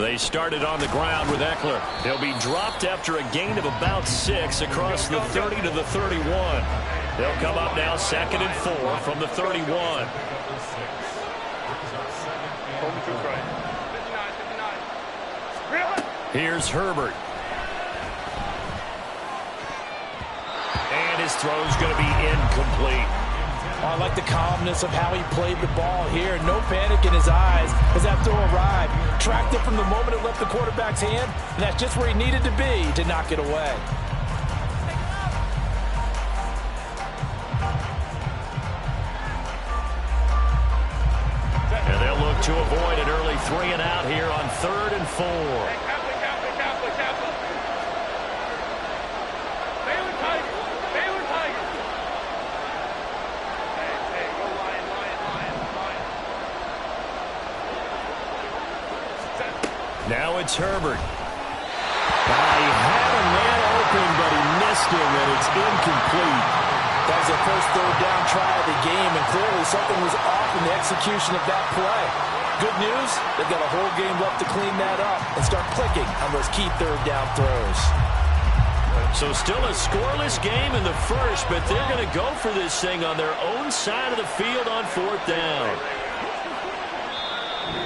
They started on the ground with Eckler. He'll be dropped after a gain of about 6 across the 30 to the 31. They'll come up now 2nd and 4 from the 31. Here's Herbert. And his throw's going to be incomplete. I like the calmness of how he played the ball here. No panic in his eyes as that throw arrived. Tracked it from the moment it left the quarterback's hand, and that's just where he needed to be to knock it away. And they'll look to avoid an early 3 and out here on 3rd and 4. Now it's Herbert. He had a man open, but he missed him, and it's incomplete. That was their first 3rd down try of the game, and clearly something was off in the execution of that play. Good news, they've got a whole game left to clean that up and start clicking on those key 3rd down throws. So still a scoreless game in the first, but they're going to go for this thing on their own side of the field on 4th down.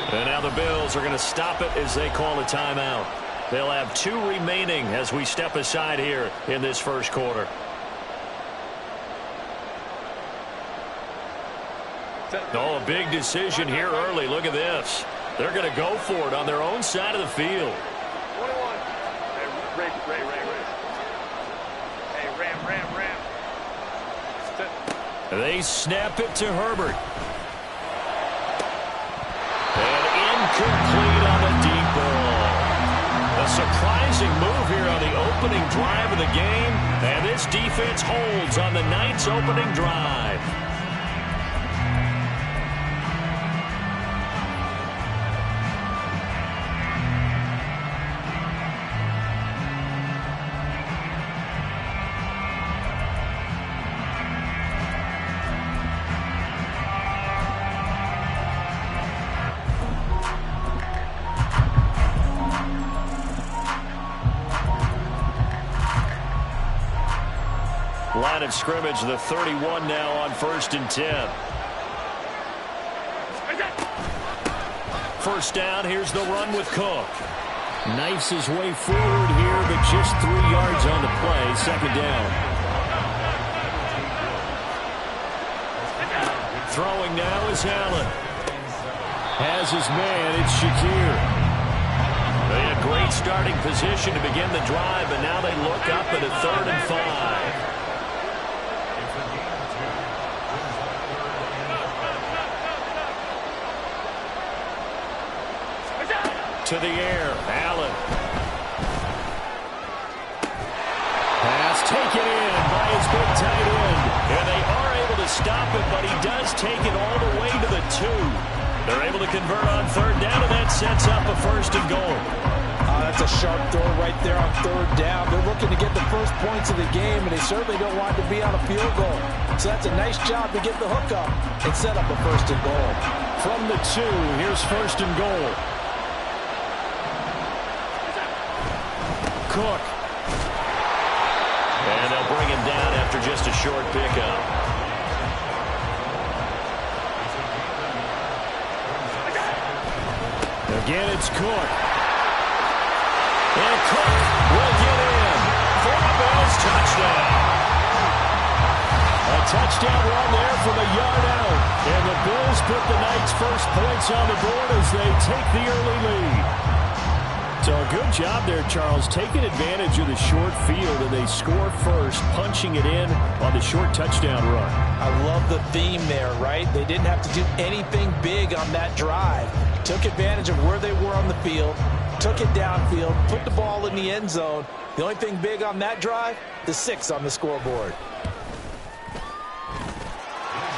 And now the Bills are going to stop it as they call a timeout. They'll have 2 remaining as we step aside here in this first quarter. Oh, a big decision here early. Look at this. They're going to go for it on their own side of the field. 21. Hey, Ram. They snap it to Herbert. And incomplete on the deep ball. A surprising move here on the opening drive of the game. And this defense holds on the night's opening drive. Line of scrimmage, the 31 now on 1st and 10. First down, here's the run with Cook. Knifes his way forward here, but just 3 yards on the play. 2nd down. Throwing now is Allen. Has his man, it's Shakir. They had great starting position to begin the drive, and now they look up at a 3rd and 5. To the air, Allen. Pass taken in by his big tight end. And they are able to stop it, but he does take it all the way to the 2. They're able to convert on 3rd down, and that sets up a 1st and goal. That's a sharp throw right there on 3rd down. They're looking to get the first points of the game, and they certainly don't want to be on a field goal. So that's a nice job to get the hook up and set up a 1st and goal. From the 2, here's 1st and goal. Cook. And they'll bring him down after just a short pickup. Again, it's Cook. And Cook will get in for the Bills touchdown. A touchdown run there from a yard out. And the Bills put the night's first points on the board as they take the early lead. So a good job there, Charles, taking advantage of the short field, and they score first, punching it in on the short touchdown run. I love the theme there, right? They didn't have to do anything big on that drive. Took advantage of where they were on the field, took it downfield, put the ball in the end zone. The only thing big on that drive, the 6 on the scoreboard.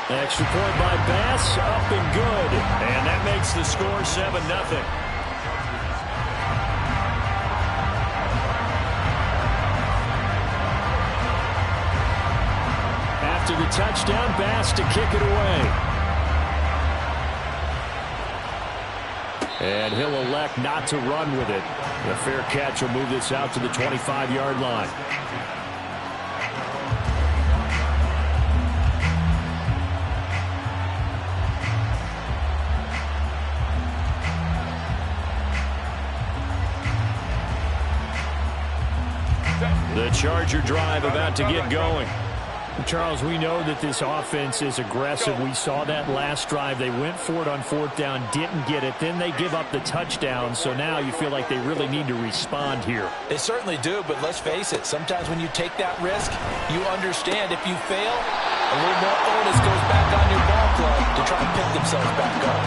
Extra point by Bass, up and good. And that makes the score 7-0. After the touchdown, Bass to kick it away. And he'll elect not to run with it. The fair catch will move this out to the 25-yard line. The Charger drive about to get going. Charles, we know that this offense is aggressive. We saw that last drive. They went for it on fourth down, didn't get it. Then they give up the touchdown. So now you feel like they really need to respond here. They certainly do, but let's face it. Sometimes when you take that risk, you understand if you fail, a little more onus goes back on your ball club to try and pick themselves back up.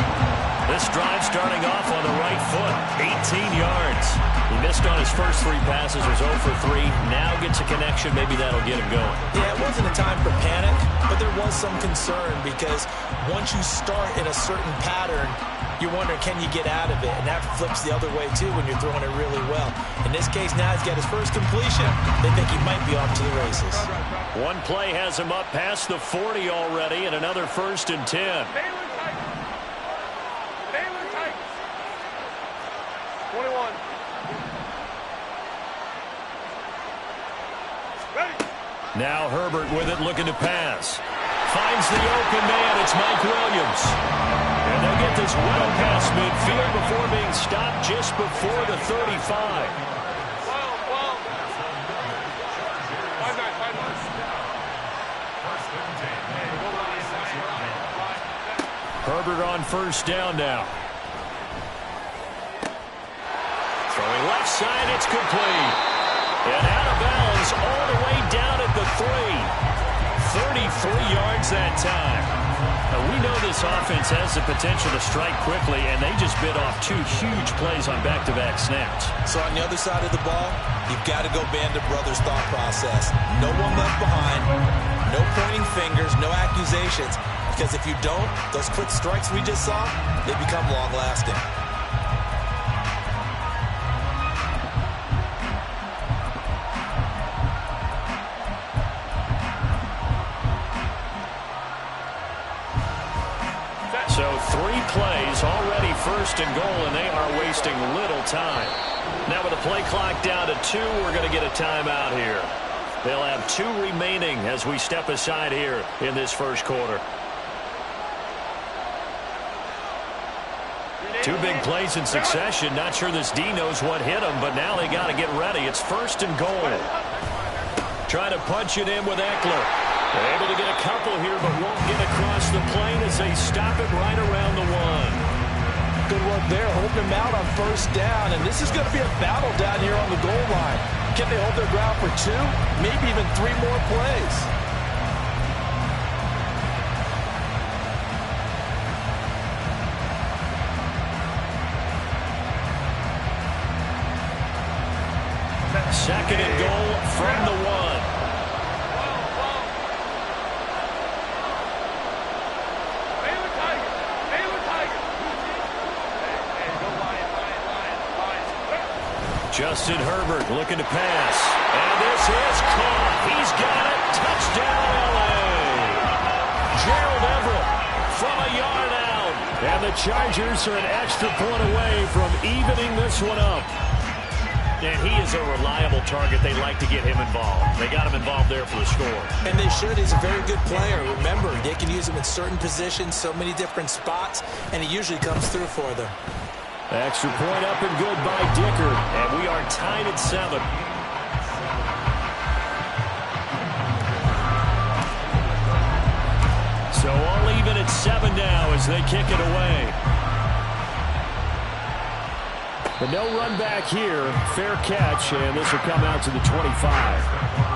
This drive starting off on the right foot, 18 yards. He missed on his first 3 passes, was 0 for 3. Now gets a connection. Maybe that'll get him going. Yeah, it wasn't a time for panic, but there was some concern because once you start in a certain pattern, you're wondering, can you get out of it? And that flips the other way, too, when you're throwing it really well. In this case, now he's got his first completion. They think he might be off to the races. One play has him up past the 40 already, and another 1st and 10. 21. Now Herbert with it, looking to pass. Finds the open man. It's Mike Williams. And they'll get this well past midfield before being stopped just before the 35. Herbert on first down now. Throwing left side, it's complete. And out of bounds all the way down at the 3. 33 yards that time. Now, we know this offense has the potential to strike quickly, and they just bit off 2 huge plays on back-to-back snaps. So on the other side of the ball, you've got to go Band of Brothers thought process. No one left behind, no pointing fingers, no accusations. Because if you don't, those quick strikes we just saw, they become long-lasting. So 3 plays, already 1st and goal, and they are wasting little time. Now with the play clock down to 2, we're going to get a timeout here. They'll have 2 remaining as we step aside here in this first quarter. 2 big plays in succession. Not sure this D knows what hit him, but now they got to get ready. It's 1st and goal. Trying to punch it in with Eckler. They're able to get a couple here, but won't get across the plane as they stop it right around the 1. Good work there, holding them out on first down. And this is going to be a battle down here on the goal line. Can they hold their ground for 2, maybe even 3 more plays? Second and goal from the 1. Justin Herbert looking to pass. And this is caught. He's got it. Touchdown, L.A. Gerald Everett from a yard out. And the Chargers are an extra point away from evening this one up. And he is a reliable target. They like to get him involved. They got him involved there for the score. And they should. He's a very good player. Remember, they can use him in certain positions, so many different spots, and he usually comes through for them. Extra point up and good by Dicker. And we are tied at 7. So all even at 7 now as they kick it away. But no run back here. Fair catch, and this will come out to the 25.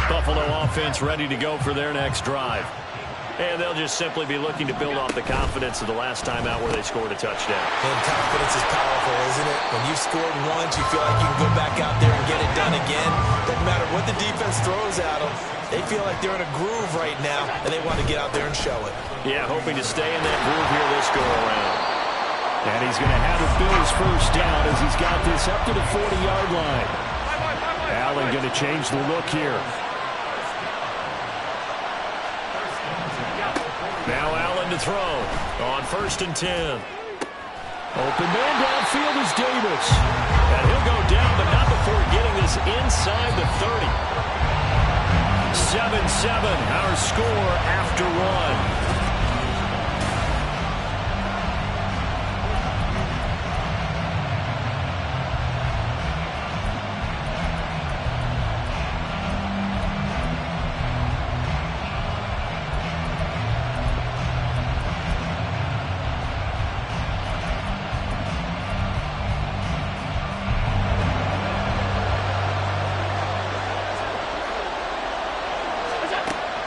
Buffalo offense ready to go for their next drive. And they'll just simply be looking to build off the confidence of the last time out where they scored a touchdown. And confidence is powerful, isn't it? When you've scored once, you feel like you can go back out there and get it done again. Doesn't matter what the defense throws at them. They feel like they're in a groove right now, and they want to get out there and show it. Yeah, hoping to stay in that groove here this go-around. And he's going to have the Bills first down as he's got this up to the 40-yard line. Allen going to change the look here. Now Allen to throw on 1st and 10. Open man downfield is Davis. And he'll go down, but not before getting this inside the 30. 7-7, our score after one.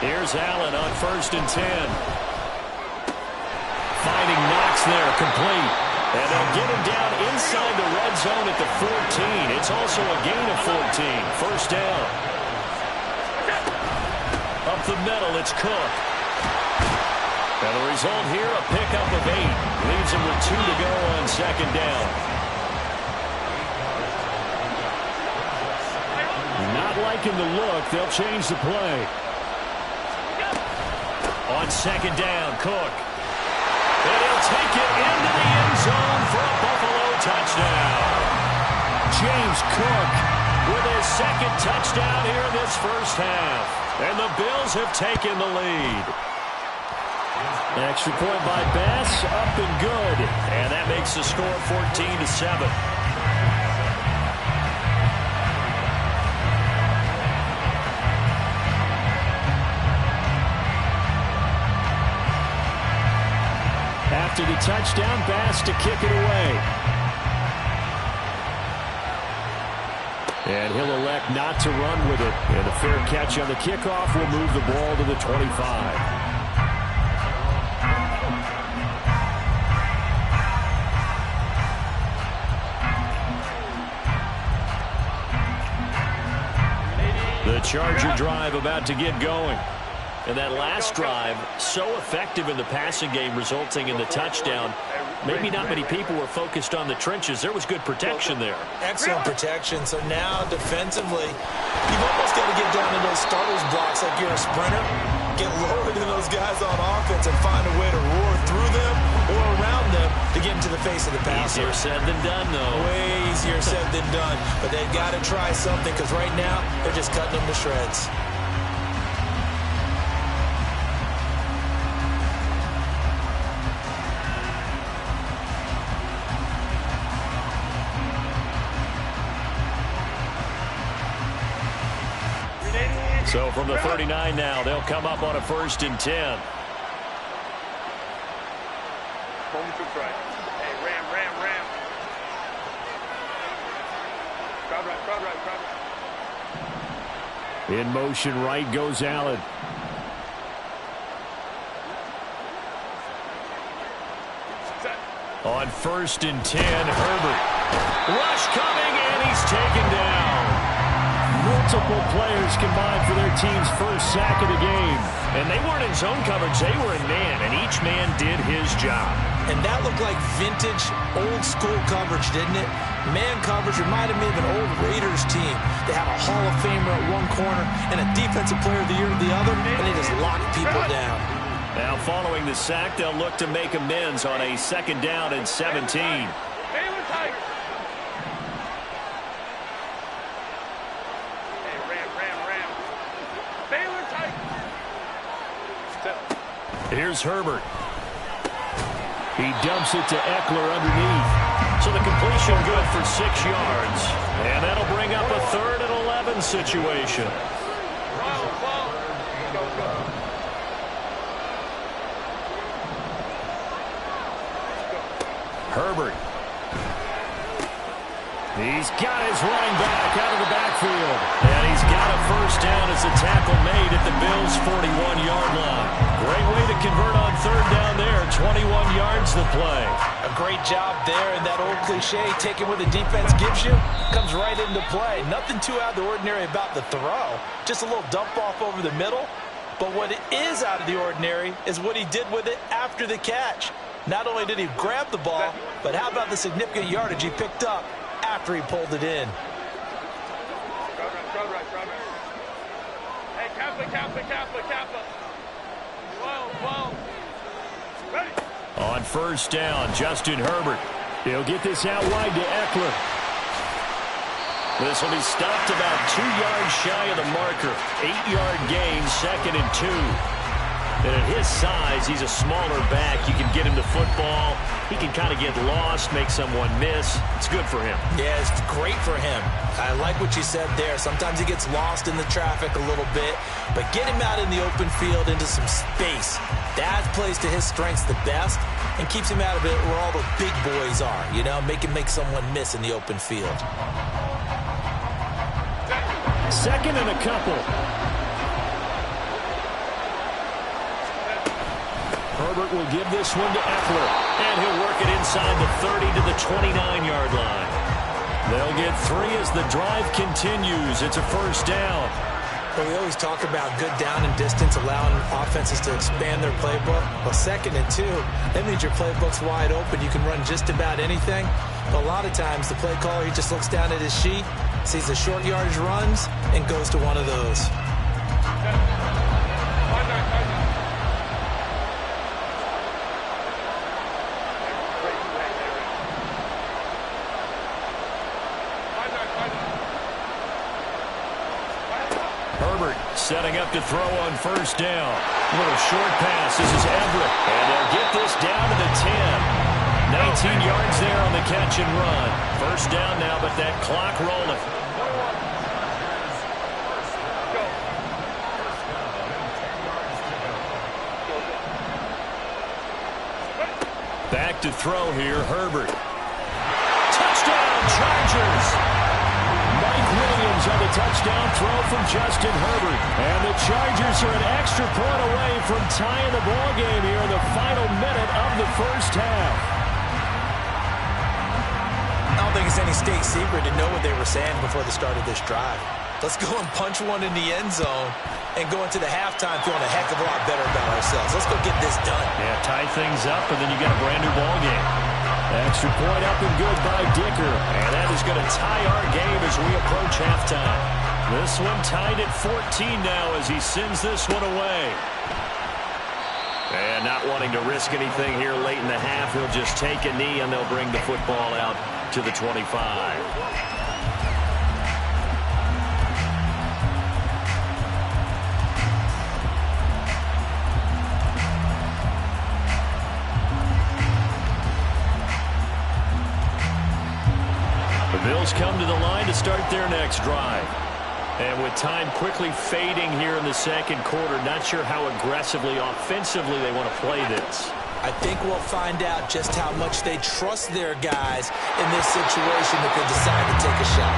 Here's Allen on 1st and 10. Finding Knox there, complete. And they'll get him down inside the red zone at the 14. It's also a gain of 14. First down. Up the middle, it's Cook. And the result here, a pickup of 8. Leaves him with 2 to go on 2nd down. Not liking the look. They'll change the play. On 2nd down, Cook. And he'll take it into the end zone for a Buffalo touchdown. James Cook with his 2nd touchdown here in this first half. And the Bills have taken the lead. Extra point by Bass, up and good. And that makes the score 14-7. After the touchdown, Bass to kick it away. And he'll elect not to run with it. And a fair catch on the kickoff will move the ball to the 25. The Charger drive about to get going. And that last drive, so effective in the passing game, resulting in the touchdown. Maybe not many people were focused on the trenches. There was good protection there. Excellent protection. So now, defensively, you've almost got to get down to those starters blocks like you're a sprinter. Get lower than those guys on offense and find a way to roar through them or around them to get into the face of the passer. Easier said than done, though. Way easier said than done. But they've got to try something because right now, they're just cutting them to shreds. So from the 39 now, they'll come up on a 1st and 10. Home to try. Hey, ram. Crowd right. In motion right goes Allen. Set. On 1st and 10, Herbert. Rush coming, and he's taken down. Multiple players combined for their team's first sack of the game. And they weren't in zone coverage, they were in man, and each man did his job. And that looked like vintage, old-school coverage, didn't it? Man coverage reminded me of an old Raiders team. They have a Hall of Famer at one corner and a Defensive Player of the Year at the other, and they just lock people down. Now following the sack, they'll look to make amends on a 2nd down and 17. Baylor Tigers. Hey, ram. Baylor Tigers. Set. Here's Herbert. He dumps it to Eckler underneath. So the completion good for 6 yards. And that'll bring up a 3rd and 11 situation. Herbert. He's got his running back out of the backfield. And he's got a first down as the tackle made at the Bills' 41-yard line. Great way to convert on third down there. 21 yards the play. A great job there, and that old cliche, taking what the defense gives you, comes right into play. Nothing too out of the ordinary about the throw. Just a little dump off over the middle. But what it is out of the ordinary is what he did with it after the catch. Not only did he grab the ball, but how about the significant yardage he picked up after he pulled it in. Hey, Kappa. 12. Ready. On first down, Justin Herbert. He'll get this out wide to Eckler. This will be stopped about 2 yards shy of the marker. 8-yard gain, 2nd and 2. And at his size, he's a smaller back. You can get him the football. He can kind of get lost, make someone miss. It's good for him. Yeah, it's great for him. I like what you said there. Sometimes he gets lost in the traffic a little bit, but get him out in the open field into some space. That plays to his strengths the best and keeps him out of it where all the big boys are, you know, make someone miss in the open field. 2nd and a couple. Herbert will give this one to Eckler, and he'll work it inside the 30 to the 29-yard line. They'll get 3 as the drive continues. It's a first down. Well, we always talk about good down and distance, allowing offenses to expand their playbook. Well, 2nd and 2, that means your playbook's wide open. You can run just about anything. But a lot of times, the play caller, he just looks down at his sheet, sees the short yardage runs, and goes to one of those. Herbert setting up to throw on first down. A little short pass. This is Everett. And they'll get this down to the 10. 19 yards there on the catch and run. First down now, but that clock rolling. Back to throw here, Herbert. Touchdown, Chargers! Mike Williams on the touchdown throw from Justin Herbert. And the Chargers are an extra point away from tying the ball game here in the final minute of the first half. I don't think it's any state secret to know what they were saying before the start of this drive. Let's go and punch one in the end zone and go into the halftime feeling a heck of a lot better about ourselves. Let's go get this done. Yeah, tie things up, and then you got a brand new ball game. Extra point up and good by Dicker. And that is going to tie our game as we approach halftime. This one tied at 14 now as he sends this one away. And not wanting to risk anything here late in the half, he'll just take a knee and they'll bring the football out to the 25. Bills come to the line to start their next drive. And with time quickly fading here in the second quarter, not sure how aggressively, offensively they want to play this. I think we'll find out just how much they trust their guys in this situation if they decide to take a shot.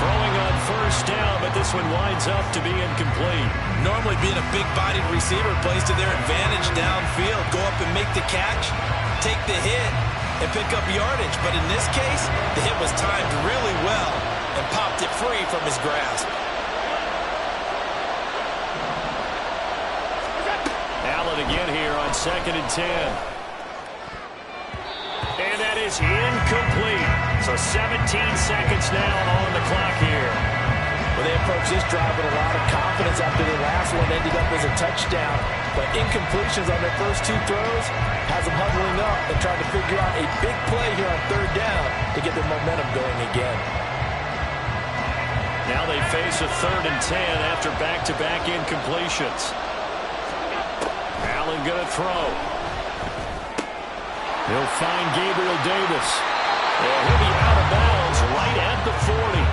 Throwing on first down, but this one winds up to be incomplete. Normally being a big-bodied receiver plays to their advantage downfield. Go up and make the catch, take the hit, and pick up yardage. But in this case, the hit was timed really well and popped it free from his grasp. Allen again here on 2nd and 10. And that is incomplete. So 17 seconds now on the clock here. Well, they approached this drive with a lot of confidence after the last one ended up as a touchdown. But incompletions on their first 2 throws has them huddling up and trying to figure out a big play here on third down to get their momentum going again. Now they face a 3rd and 10 after back-to-back incompletions. Allen going to throw. He'll find Gabriel Davis. And he'll be out of bounds right at the 40.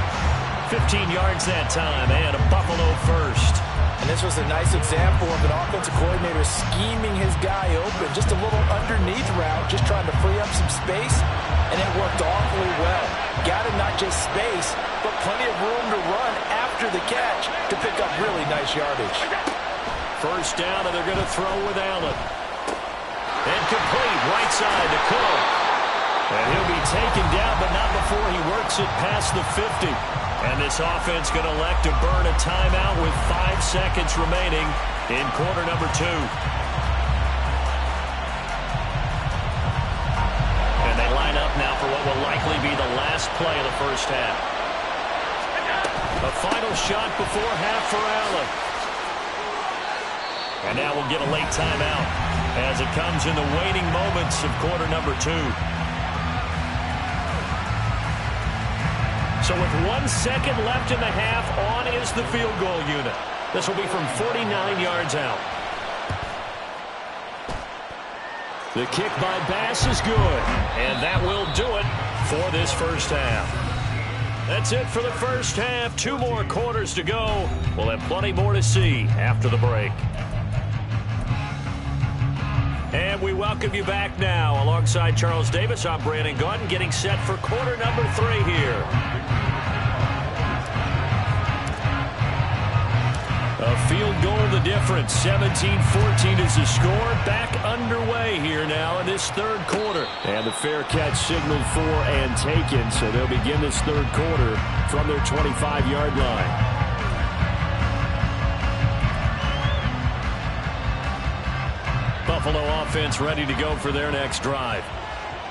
15 yards that time, and a Buffalo first. And this was a nice example of an offensive coordinator scheming his guy open. Just a little underneath route, just trying to free up some space, and it worked awfully well. Got him not just space, but plenty of room to run after the catch to pick up really nice yardage. First down, and they're going to throw with Allen. Incomplete, right side to Cook. And he'll be taken down, but not before he works it past the 50. And this offense going to elect to burn a timeout with 5 seconds remaining in quarter number 2. And they line up now for what will likely be the last play of the first half. A final shot before half for Allen. And now we'll get a late timeout as it comes in the waning moments of quarter number 2. So with 1 second left in the half, on is the field goal unit. This will be from 49 yards out. The kick by Bass is good, and that will do it for this first half. That's it for the first half. 2 more quarters to go. We'll have plenty more to see after the break. And we welcome you back now. Alongside Charles Davis, I'm Brandon Gaudin, getting set for quarter number 3 here. A field goal the difference. 17-14 is the score. Back underway here now in this third quarter. And the fair catch signaled for and taken, so they'll begin this third quarter from their 25-yard line. Buffalo offense ready to go for their next drive.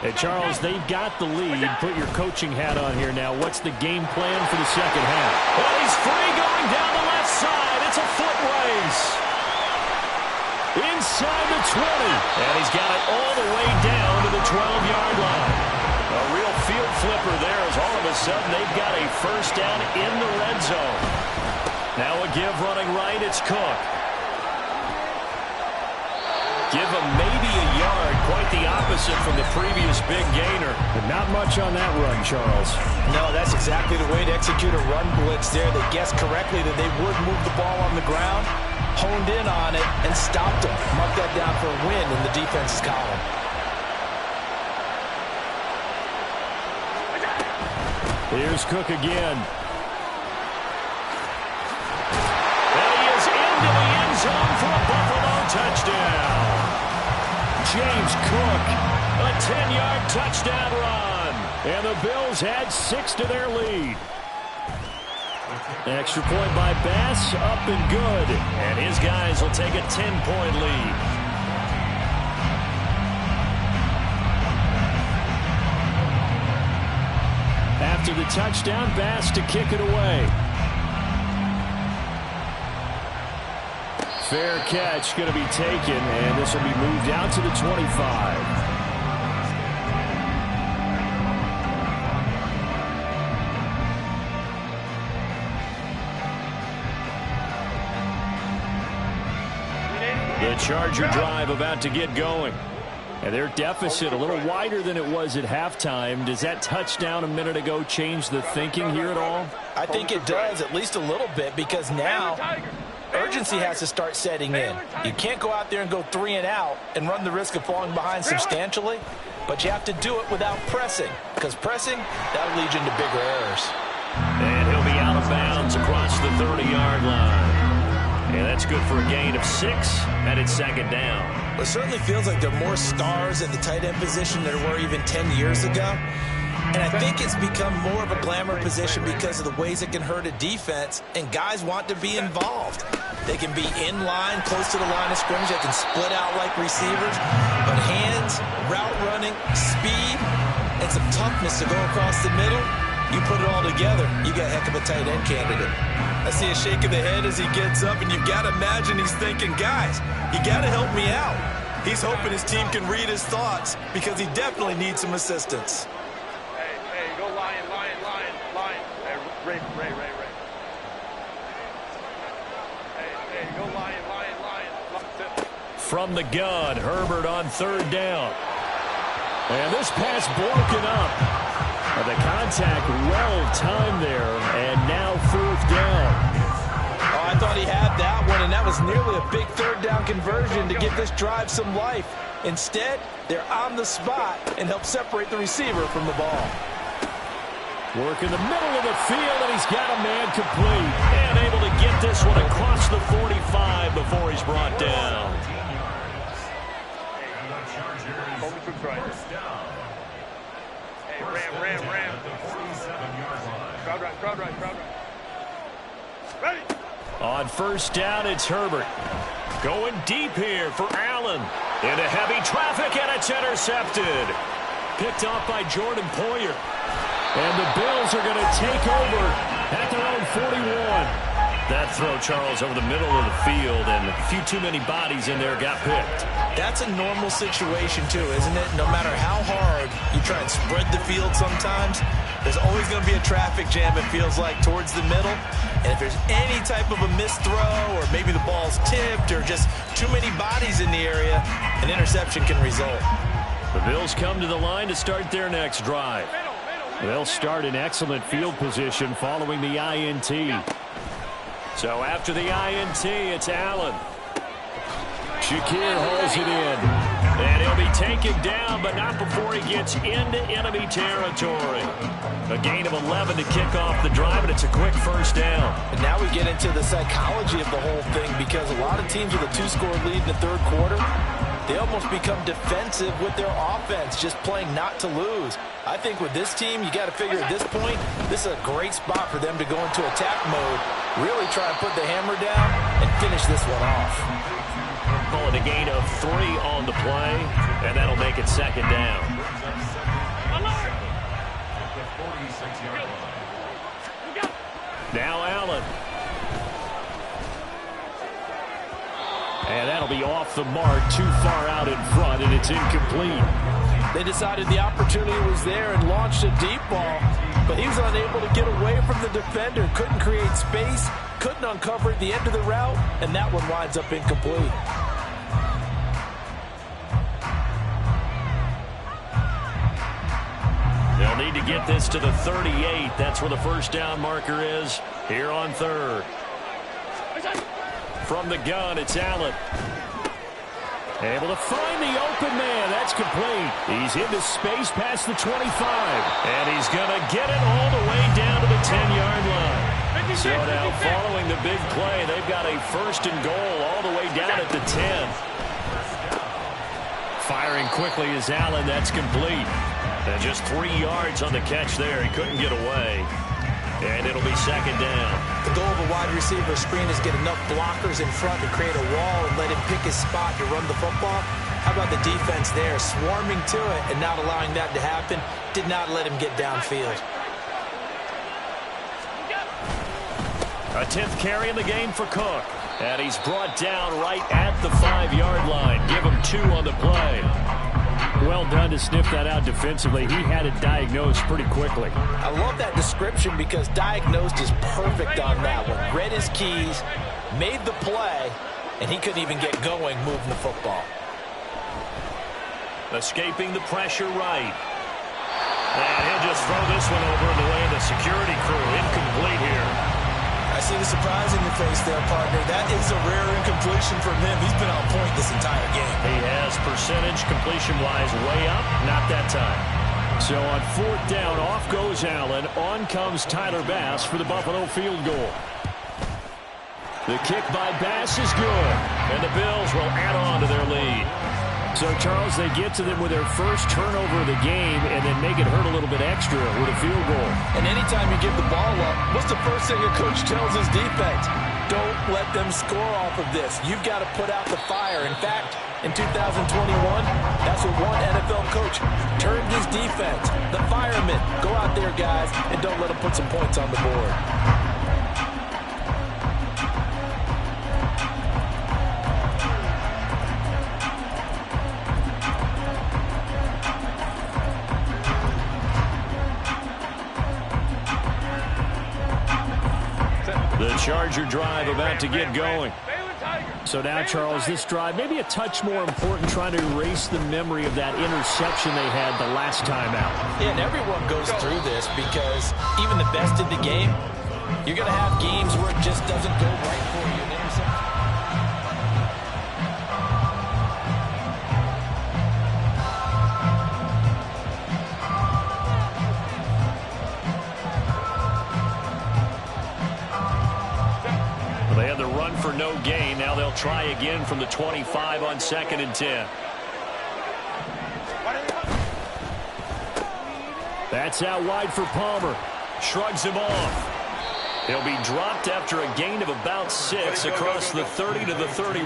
Hey, Charles, they've got the lead. Put your coaching hat on here now. What's the game plan for the second half? Well, he's free going down the left side. It's a foot race. Inside the 20. And he's got it all the way down to the 12-yard line. A real field flipper there as all of a sudden they've got a first down in the red zone. Now a give running right. It's Cook. Give him maybe a yard, quite the opposite from the previous big gainer. But not much on that run, Charles. No, that's exactly the way to execute a run blitz there. They guessed correctly that they would move the ball on the ground, honed in on it, and stopped them. Mark that down for a win in the defense's column. Here's Cook again. And he is into the end zone for a Buffalo touchdown. James Cook, a 10-yard touchdown run. And the Bills add 6 to their lead. Extra point by Bass, up and good. And his guys will take a 10-point lead. After the touchdown, Bass to kick it away. Fair catch going to be taken, and this will be moved out to the 25. The Charger drive about to get going. And their deficit a little wider than it was at halftime. Does that touchdown a minute ago change the thinking here at all? I think it does, at least a little bit, because now urgency has to start setting in. You can't go out there and go 3 and out and run the risk of falling behind substantially, but you have to do it without pressing, because pressing, that'll lead you into bigger errors. And he'll be out of bounds across the 30-yard line. And that's good for a gain of 6, and it's second down. Well, it certainly feels like there are more stars at the tight end position than there were even 10 years ago. And I think it's become more of a glamour position because of the ways it can hurt a defense, and guys want to be involved. They can be in line, close to the line of scrimmage. They can split out like receivers. But hands, route running, speed, and some toughness to go across the middle, you put it all together, you got a heck of a tight end candidate. I see a shake of the head as he gets up, and you've got to imagine he's thinking, guys, you got to help me out. He's hoping his team can read his thoughts because he definitely needs some assistance. Hey, go Lion. Hey, Ray. Hey, go Lion. From the gun, Herbert on third down. And this pass broken up. The contact well-timed there, and now fourth down. Oh, I thought he had that one, and that was nearly a big third down conversion to give this drive some life. Instead, they're on the spot and help separate the receiver from the ball. Work in the middle of the field, and he's got a man complete. And able to get this one across the 45 before he's brought down. Hey, ram. Crowd right. Ready. On first down, it's Herbert. Going deep here for Allen. Into heavy traffic, and it's intercepted. Picked off by Jordan Poyer. And the Bills are going to take over at their own 41. That throw, Charles, over the middle of the field, and a few too many bodies in there got picked. That's a normal situation, too, isn't it? No matter how hard you try and spread the field sometimes, there's always going to be a traffic jam, it feels like, towards the middle. And if there's any type of a missed throw, or maybe the ball's tipped, or just too many bodies in the area, an interception can result. The Bills come to the line to start their next drive. They'll start in excellent field position following the INT. So after the INT, it's Allen. Shakir holds it in. And he'll be taken down, but not before he gets into enemy territory. A gain of 11 to kick off the drive, and it's a quick first down. And now we get into the psychology of the whole thing, because a lot of teams with a 2-score lead in the third quarter, they almost become defensive with their offense, just playing not to lose. I think with this team, you got to figure at this point, this is a great spot for them to go into attack mode, really try and put the hammer down and finish this one off. Calling a gain of 3 on the play, and that'll make it second down. Now Allen. And that'll be off the mark, too far out in front, and it's incomplete. They decided the opportunity was there and launched a deep ball, but he was unable to get away from the defender, couldn't create space, couldn't uncover the end of the route, and that one winds up incomplete. They'll need to get this to the 38. That's where the first down marker is here on third. From the gun, it's Allen. Able to find the open man. That's complete. He's into space past the 25. And he's going to get it all the way down to the 10-yard line. So now following the big play, they've got a first and goal all the way down at the 10. Firing quickly is Allen. That's complete. And just 3 yards on the catch there. He couldn't get away. And it'll be second down. The goal of a wide receiver screen is get enough blockers in front to create a wall and let him pick his spot to run the football. How about the defense there, swarming to it and not allowing that to happen? Did not let him get downfield. A 10th carry in the game for Cook. And he's brought down right at the 5-yard line. Give him 2 on the play. Well done to sniff that out defensively. He had it diagnosed pretty quickly. I love that description because diagnosed is perfect on that one. Read his keys, made the play, and he couldn't even get going moving the football. Escaping the pressure right. And he'll just throw this one over in the way of the security crew. Incomplete here. I see the surprise in your face there, partner. That is a rare incompletion from him. He's been on point this entire game. He has percentage completion-wise way up. Not that time. So on fourth down, off goes Allen. On comes Tyler Bass for the Buffalo field goal. The kick by Bass is good. And the Bills will add on to their lead. So, Charles, they get to them with their first turnover of the game and then make it hurt a little bit extra with a field goal. And anytime you give the ball up, what's the first thing a coach tells his defense? Don't let them score off of this. You've got to put out the fire. In fact, in 2021, that's what one NFL coach turned his defense. The firemen. Go out there, guys, and don't let them put some points on the board. The Charger drive about to get going. So now, Charles, this drive maybe a touch more important, trying to erase the memory of that interception they had the last time out. Yeah, and everyone goes through this because even the best in the game, you're going to have games where it just doesn't go right for you. An interception. no gain. Now they'll try again from the 25 on 2nd and 10. That's out wide for Palmer. Shrugs him off. He'll be dropped after a gain of about 6 across the 30 to the 31.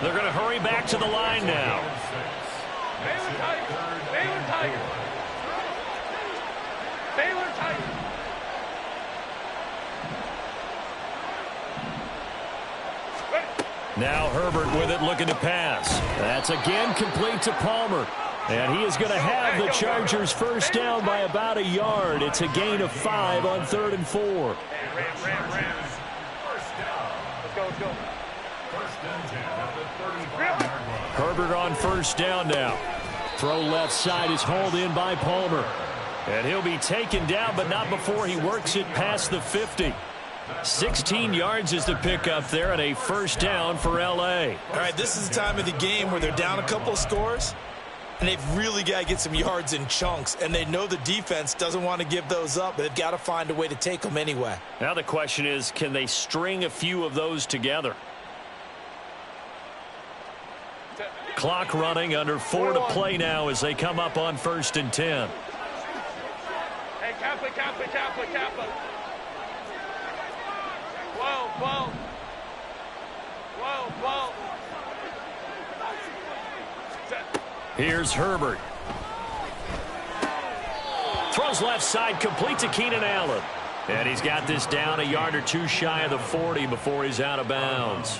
They're going to hurry back to the line now. Baylor Tigers. Baylor Tigers. Baylor Tigers. Now Herbert with it, looking to pass. That's again complete to Palmer. And he is going to have the Chargers first down by about a yard. It's a gain of 5 on 3rd and 4. Ram. Let's go. Herbert on first down now. Throw left side is hauled in by Palmer. And he'll be taken down, but not before he works it past the 50. 16 yards is the pickup there, and a first down for L.A. All right, this is the time of the game where they're down a couple of scores, and they've really got to get some yards in chunks, and they know the defense doesn't want to give those up, but they've got to find a way to take them anyway. Now the question is, can they string a few of those together? Clock running, under 4 to play now as they come up on 1st and 10. Hey, Kaplan. 12. Here's Herbert. Throws left side, complete to Keenan Allen. And he's got this down a yard or two shy of the 40 before he's out of bounds.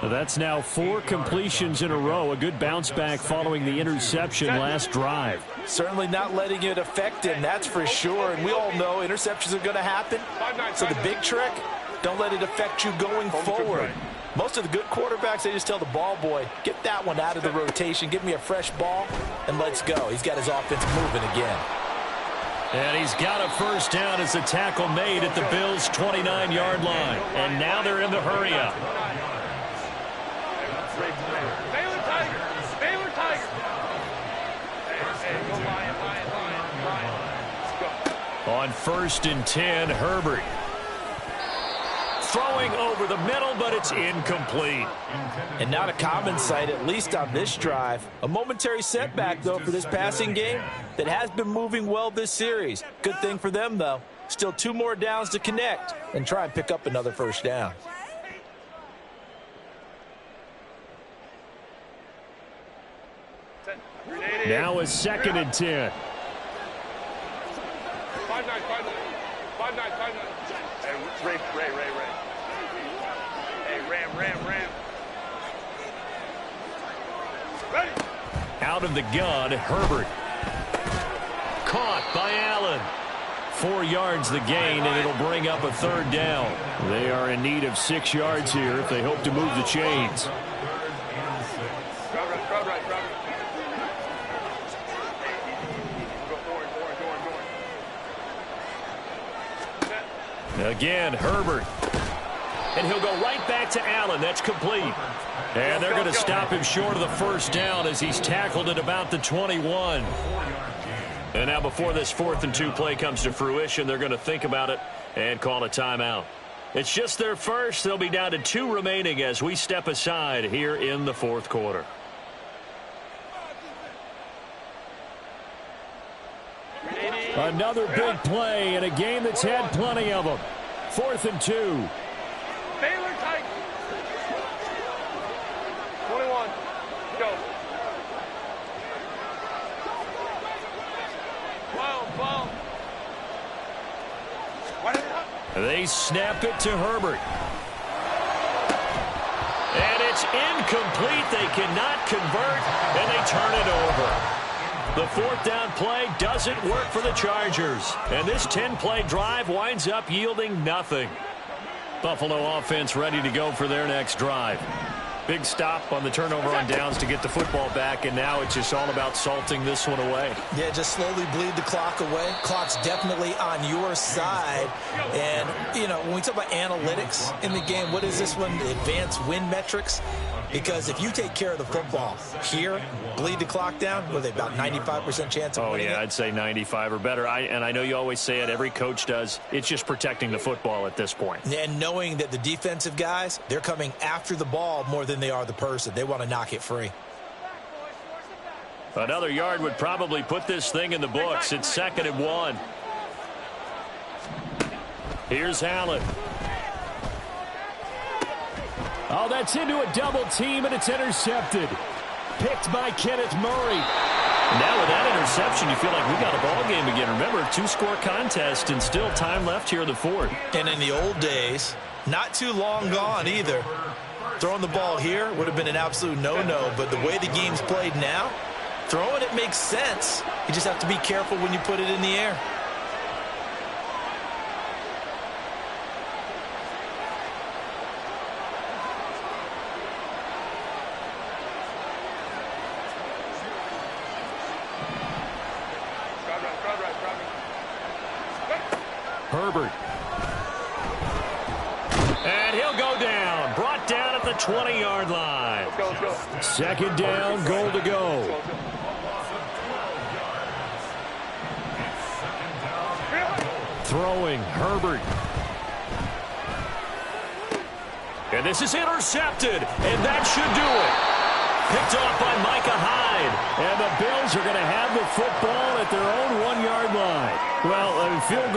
That's now 4 completions in a row. A good bounce back following the interception last drive. Certainly not letting it affect him, that's for sure. And we all know interceptions are going to happen. So the big trick, don't let it affect you going forward. Most of the good quarterbacks, they just tell the ball boy, get that one out of the rotation, give me a fresh ball, and let's go. He's got his offense moving again. And he's got a first down as a tackle made at the Bills' 29-yard line. And now they're in the hurry-up. Baylor Tigers. Hey, go Lion. Let's go. On 1st and 10, Herbert. Throwing over the middle, but it's incomplete. And not a common sight, at least on this drive. A momentary setback, though, for this passing game that has been moving well this series. Good thing for them, though. Still 2 more downs to connect and try and pick up another first down. Now a 2nd and 10. 5-9. Hey, Ray. Hey, Ram. Ready. Out of the gun, Herbert. Caught by Allen. 4 yards the gain, and it'll bring up a 3rd down. They are in need of 6 yards here if they hope to move the chains. Crowd right. Again, Herbert. And he'll go right back to Allen. That's complete. And they're going to stop him short of the first down as he's tackled at about the 21. And now before this 4th and 2 play comes to fruition, they're going to think about it and call a timeout. It's just their first. They'll be down to 2 remaining as we step aside here in the 4th quarter. Another big play in a game that's had plenty of them. 4th and 2. Baylor Tigers. 21. Go. 12. They snap it to Herbert. And it's incomplete. They cannot convert, and they turn it over. The 4th down play doesn't work for the Chargers. And this 10-play drive winds up yielding nothing. Buffalo offense ready to go for their next drive. Big stop on the turnover on downs to get the football back, and now it's just all about salting this one away. Yeah, just slowly bleed the clock away. Clock's definitely on your side. And, you know, when we talk about analytics in the game, what is this one? The advanced win metrics. Because if you take care of the football here, bleed the clock down, what are they, about 95% chance of winning it? I'd say 95 or better. And I know you always say it, every coach does. It's just protecting the football at this point. And knowing that the defensive guys, they're coming after the ball more than they are the person. They want to knock it free. Another yard would probably put this thing in the books. It's 2nd and 1. Here's Allen. Oh, that's into a double team, and it's intercepted. Picked by Kenneth Murray. Now with that interception, you feel like we got a ball game again. Remember, 2-score contest and still time left here in the 4th. And in the old days, not too long gone either, throwing the ball here would have been an absolute no-no. But the way the game's played now, throwing it makes sense. You just have to be careful when you put it in the air. Herbert. And he'll go down. Brought down at the 20-yard line. Let's go. 2nd down, goal to go. Throwing, Herbert. And this is intercepted, and that should do it. Picked off by Micah Hyde. And the Bills are going to have the football at their own 1-yard line. Well, field